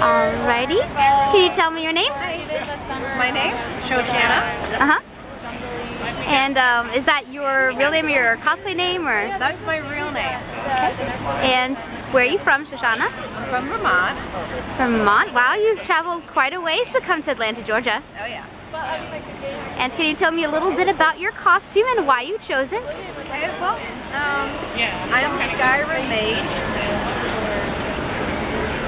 Alrighty. Can you tell me your name? My name's Shoshanna. Uh-huh. And is that your real name or your cosplay name, or? That's my real name. Okay. And where are you from, Shoshanna? I'm from Vermont. From Vermont? Wow, you've traveled quite a ways to come to Atlanta, Georgia. Oh yeah. And can you tell me a little bit about your costume and why you chose it? Okay, well, I am a Skyrim Mage.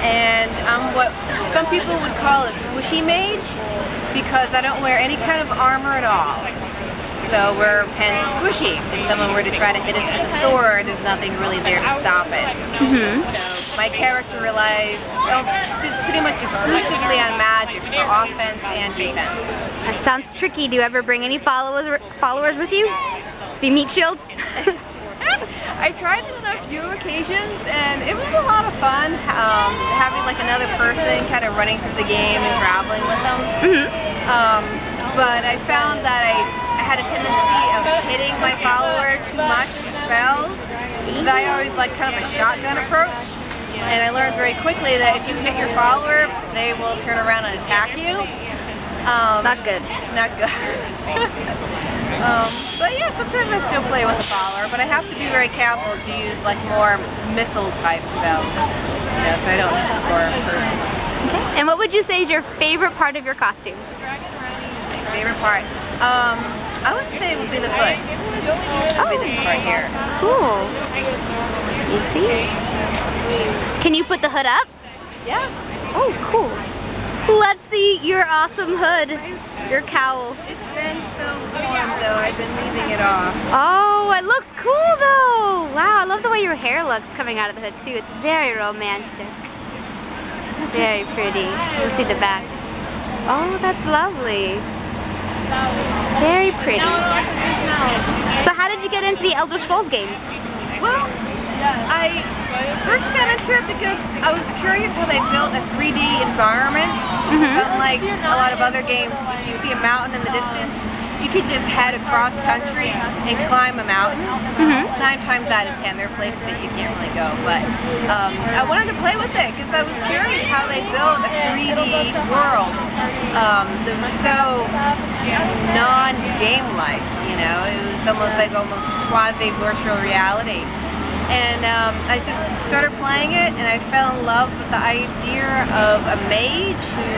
And I'm what some people would call a squishy mage because I don't wear any kind of armor at all. So we're hence squishy. If someone were to try to hit us with a sword, there's nothing really there to stop it. So my character relies just pretty much exclusively on magic for offense and defense. That sounds tricky. Do you ever bring any followers with you to be meat shields? I tried it on a few occasions and it was a lot of fun having like another person kind of running through the game and traveling with them. But I found that I had a tendency of hitting my follower too much with spells. Because I always like kind of a shotgun approach. And I learned very quickly that if you hit your follower, they will turn around and attack you. Not good. Not good. But yeah, sometimes I still play with a follower, but I have to be very careful to use like more missile type spells. You know, so I don't hit for a person. Okay. And what would you say is your favorite part of your costume? My favorite part? I would say it would be the hood. It would be this part here. Cool. You see? Can you put the hood up? Yeah. Oh, cool. Let's see your awesome hood. Your cowl. It's been so warm though, I've been leaving it off. Oh, it looks cool though. Wow, I love the way your hair looks coming out of the hood too. It's very romantic. Very pretty. Let's see the back. Oh, that's lovely. Very pretty. So how did you get into the Elder Scrolls games? Well, I first got into it because I was curious how they built a 3D environment. Unlike a lot of other games, if you see a mountain in the distance, you could just head across country and climb a mountain. 9 times out of 10, there are places that you can't really go. But I wanted to play with it because I was curious how they built a 3D world that was so non-game-like. You know, it was almost quasi-virtual reality. And I just started playing it and I fell in love with the idea of a mage who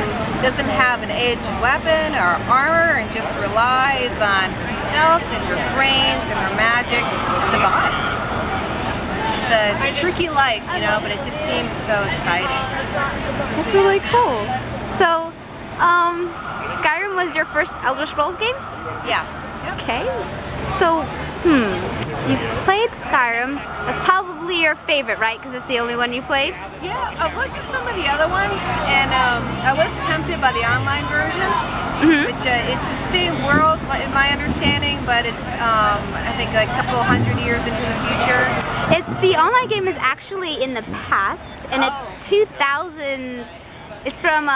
doesn't have an edged weapon or armor and just relies on her stealth and her brains and her magic to survive. It's a tricky life, you know, but it just seems so exciting. That's really cool. So, Skyrim was your first Elder Scrolls game? Yeah. Okay. So, you played Skyrim. That's probably your favorite, right? Because it's the only one you played? Yeah, I've looked at some of the other ones, and I was tempted by the online version, which it's the same world, in my understanding, but it's, I think, like a couple hundred years into the future. The online game is actually in the past, and it's 2000. It's from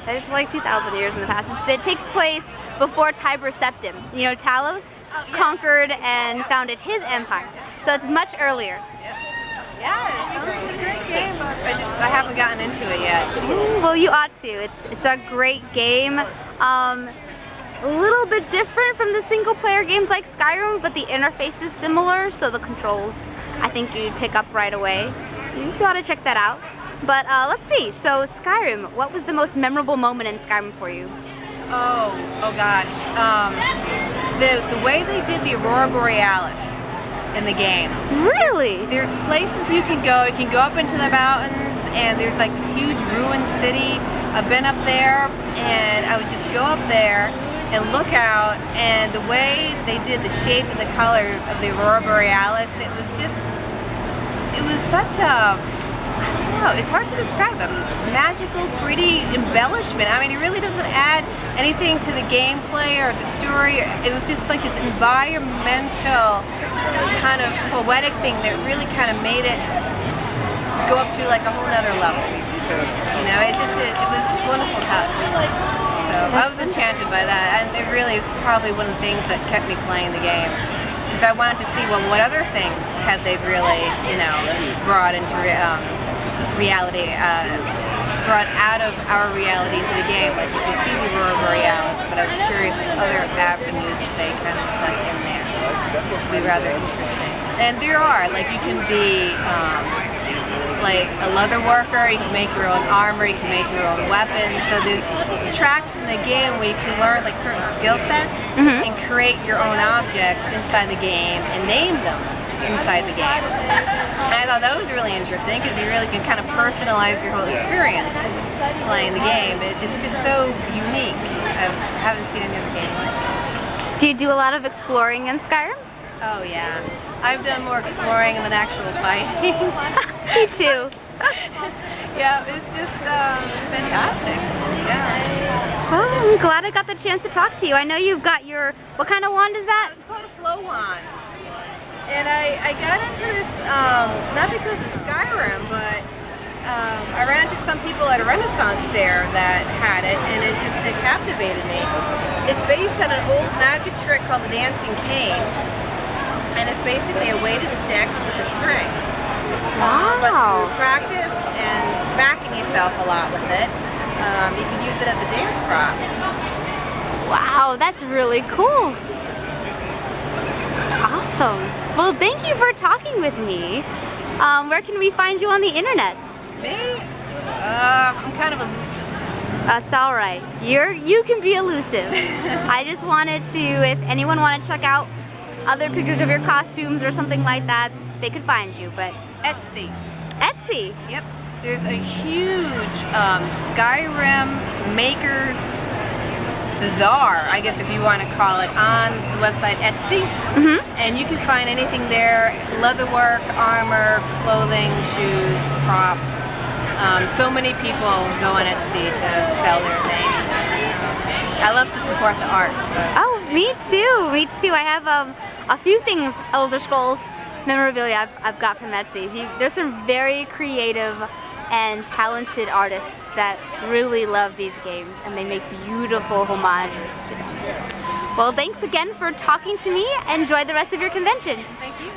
it's like 2,000 years in the past. It takes place before Tiber Septim. You know, Talos conquered and founded his empire. So it's much earlier. Yeah, it sounds like a great game, but I haven't gotten into it yet. Well, you ought to. It's a great game. A little bit different from the single player games like Skyrim, but the interface is similar, so the controls I think you'd pick up right away. You ought to check that out. But let's see, so Skyrim, what was the most memorable moment in Skyrim for you? Oh gosh. The way they did the Aurora Borealis in the game. Really? There's places you can go. You can go up into the mountains and there's like this huge ruined city. I've been up there and I would just go up there and look out, and the way they did the shape and the colors of the Aurora Borealis, it was such a, I don't know, it's hard to describe, a magical, pretty embellishment. I mean, it really doesn't add anything to the gameplay or the story. It was just like this environmental kind of poetic thing that really kind of made it go up to like a whole nother level. You know, it was this wonderful touch. So I was enchanted by that, and it really is probably one of the things that kept me playing the game. Because I wanted to see, well, what other things had they really, you know, brought into reality, brought out of our reality to the game. Like you can see the Aurora Borealis, but I was curious if other avenues that they kind of stuck in there would be rather interesting. And there are, like you can be like a leather worker, you can make your own armor, you can make your own weapons. So there's tracks in the game where you can learn like certain skill sets and create your own objects inside the game and name them inside the game. And I thought that was really interesting because you really can kind of personalize your whole experience playing the game. It's just so unique. I haven't seen any other game like it. Do you do a lot of exploring in Skyrim? Oh yeah. I've done more exploring than actual fighting. Me too. Yeah, it's just it's fantastic. Yeah. Well, I'm glad I got the chance to talk to you. I know you've got your, what kind of wand is that? It's called a flow wand. And I got into this, not because of Skyrim, but I ran into some people at a Renaissance fair that had it, and it captivated me. It's based on an old magic trick called the dancing cane, and it's basically a weighted stick with a string. Wow. But through practice and smacking yourself a lot with it, you can use it as a dance prop. Wow, that's really cool. Awesome. Well, thank you for talking with me. Where can we find you on the internet? Me? I'm kind of elusive. That's all right. You can be elusive. I just wanted to, if anyone wanted to check out other pictures of your costumes or something like that, they could find you. But Etsy. Etsy. Yep. There's a huge Skyrim makers bazaar, I guess if you want to call it, on the website Etsy. And you can find anything there: leatherwork, armor, clothing, shoes, props. So many people go on Etsy to sell their things. I love to support the arts. So. Oh, me too. Me too. I have a few things, Elder Scrolls memorabilia I've got from Etsy. There's some very creative and talented artists that really love these games, and they make beautiful homages to them. Well, thanks again for talking to me. Enjoy the rest of your convention. Thank you.